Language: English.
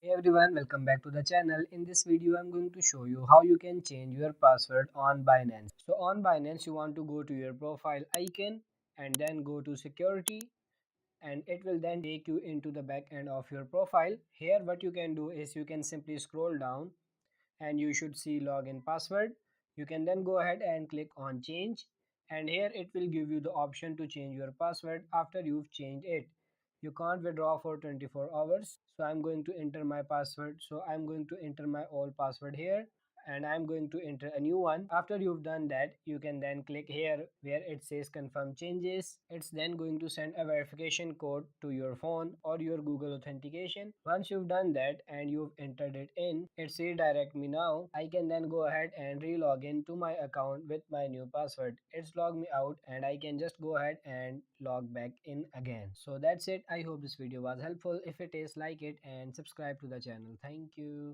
Hey everyone, welcome back to the channel. In this video, I'm going to show you how you can change your password on Binance. So on Binance, you want to go to your profile icon and then go to security, and it will then take you into the back end of your profile. Here what you can do is you can simply scroll down and you should see login password. You can then go ahead and click on change, and here it will give you the option to change your password after you've changed it. You can't withdraw for 24 hours, so I'm going to enter my password. So I'm going to enter my old password here, and I'm going to enter a new one. After you've done that, you can then click here where it says confirm changes. It's then going to send a verification code to your phone or your Google authentication. Once you've done that and you've entered it in, it's redirect me now. I can then go ahead and re-log in to my account with my new password. It's logged me out and I can just go ahead and log back in again. So that's it. I hope this video was helpful. If it is, like it and subscribe to the channel. Thank you.